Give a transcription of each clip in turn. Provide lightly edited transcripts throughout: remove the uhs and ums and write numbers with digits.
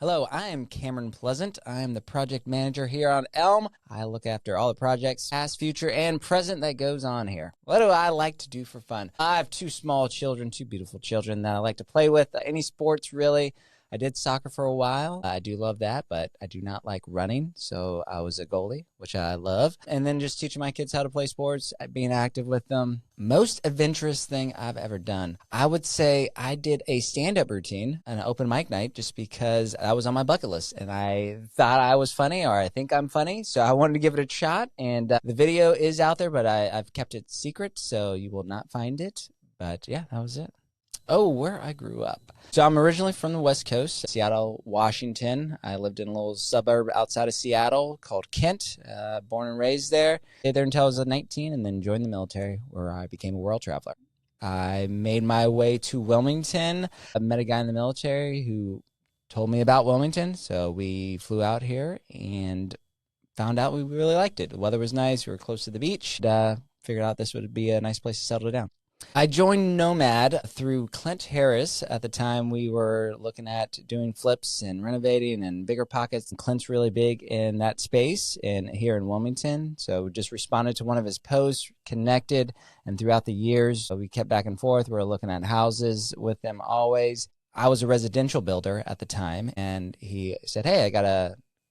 Hello, I am Cameron Pleasant. I am the project manager here on Elm. I look after all the projects, past, future, and present that goes on here. What do I like to do for fun? I have two small children, two beautiful children that I like to play with. Any sports, really. I did soccer for a while. I do love that, but I do not like running, so I was a goalie, which I love. And then just teaching my kids how to play sports, being active with them. Most adventurous thing I've ever done, I would say I did a stand-up routine, an open mic night, just because that was on my bucket list, and I thought I was funny, or I think I'm funny, so I wanted to give it a shot. And the video is out there, but I've kept it secret, so you will not find it. But yeah, that was it. Oh, where I grew up. So I'm originally from the West Coast, Seattle, Washington. I lived in a little suburb outside of Seattle called Kent, born and raised there. Stayed there until I was 19 and then joined the military where I became a world traveler. I made my way to Wilmington. I met a guy in the military who told me about Wilmington, so we flew out here and found out we really liked it. The weather was nice. We were close to the beach. Figured out this would be a nice place to settle down. I joined Nomad through Clint Harris. At the time, we were looking at doing flips and renovating and bigger pockets. And Clint's really big in that space and here in Wilmington. So we just responded to one of his posts, connected, and throughout the years, so we kept back and forth. We were looking at houses with them always. I was a residential builder at the time, and he said, hey,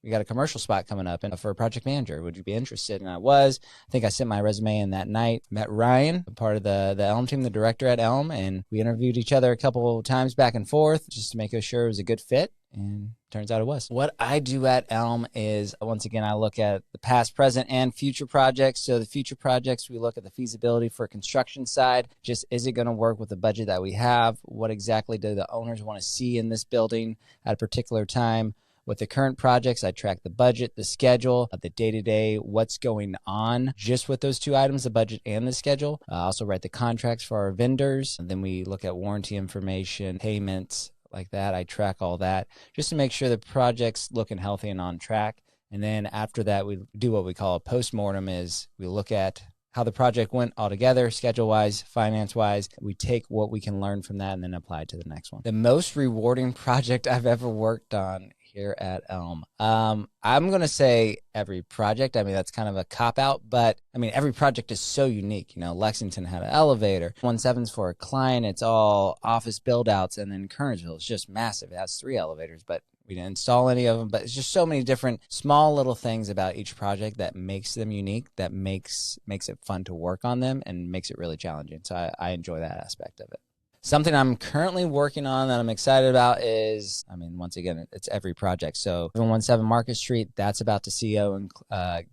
we got a commercial spot coming up and for a project manager. Would you be interested? And I was. I think I sent my resume in that night. Met Ryan, part of the Elm team, the director at Elm, and we interviewed each other a couple of times back and forth just to make sure it was a good fit. And turns out it was. What I do at Elm is, once again, I look at the past, present, and future projects. So the future projects, we look at the feasibility for construction side. Just, is it going to work with the budget that we have? What exactly do the owners want to see in this building at a particular time? With the current projects, I track the budget, the schedule, the day-to-day, what's going on just with those two items, the budget and the schedule. I also write the contracts for our vendors. And then we look at warranty information, payments, like that. I track all that just to make sure the project's looking healthy and on track. And then after that, we do what we call a postmortem, is we look at how the project went altogether, schedule-wise, finance-wise. We take what we can learn from that and then apply it to the next one. The most rewarding project I've ever worked on here at Elm. I'm going to say every project. I mean, that's kind of a cop-out, but I mean, every project is so unique. You know, Lexington had an elevator. 17's for a client. It's all office build-outs. And then Kernersville is just massive. It has 3 elevators, but we didn't install any of them. But it's just so many different small little things about each project that makes them unique, that makes it fun to work on them and makes it really challenging. So I enjoy that aspect of it. Something I'm currently working on that I'm excited about is, I mean, once again, it's every project. So 717 Market Street, that's about to CO and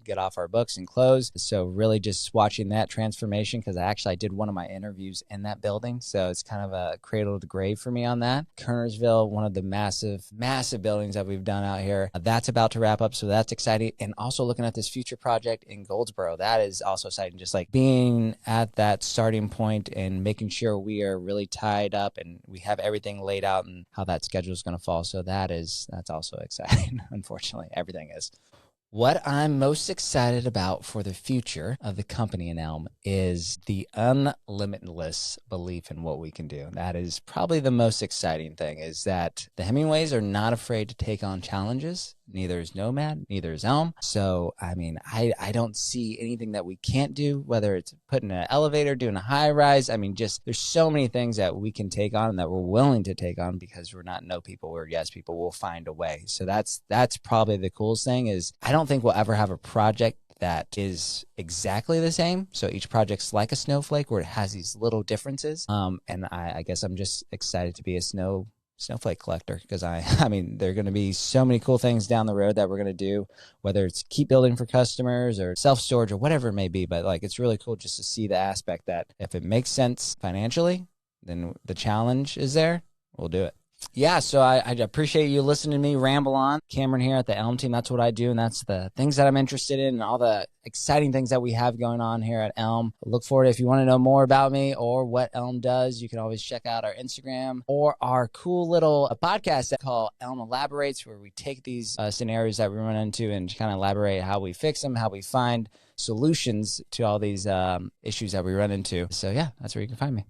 get off our books and close. So really just watching that transformation, because I did one of my interviews in that building. So it's kind of a cradle to grave for me on that. Kernersville, one of the massive buildings that we've done out here, that's about to wrap up. So that's exciting. And also looking at this future project in Goldsboro, that is also exciting. Just like being at that starting point and making sure we are really tied up and we have everything laid out and how that schedule is going to fall. So that's also exciting. Unfortunately, everything is. What I'm most excited about for the future of the company in Elm is the unlimitless belief in what we can do. That is probably the most exciting thing, is that the Hemingways are not afraid to take on challenges. Neither is Nomad, neither is Elm. So, I mean, I don't see anything that we can't do, whether it's putting an elevator, doing a high rise. I mean, just there's so many things that we can take on and that we're willing to take on, because we're not no people, we're yes people. We'll find a way. So that's probably the coolest thing, is I don't think we'll ever have a project that is exactly the same. So each project's like a snowflake where it has these little differences. And I guess I'm just excited to be a snowflake collector, because I mean, there are going to be so many cool things down the road that we're going to do, whether it's keep building for customers or self-storage or whatever it may be. But like, it's really cool just to see the aspect that if it makes sense financially, then the challenge is there, we'll do it. Yeah, so I appreciate you listening to me ramble on. Cameron here at the Elm team, that's what I do, and that's the things that I'm interested in and all the exciting things that we have going on here at Elm. Look forward, if you want to know more about me or what Elm does, you can always check out our Instagram or our cool little podcast called Elm Elaborates, where we take these scenarios that we run into and kind of elaborate how we fix them, how we find solutions to all these issues that we run into. So yeah, that's where you can find me.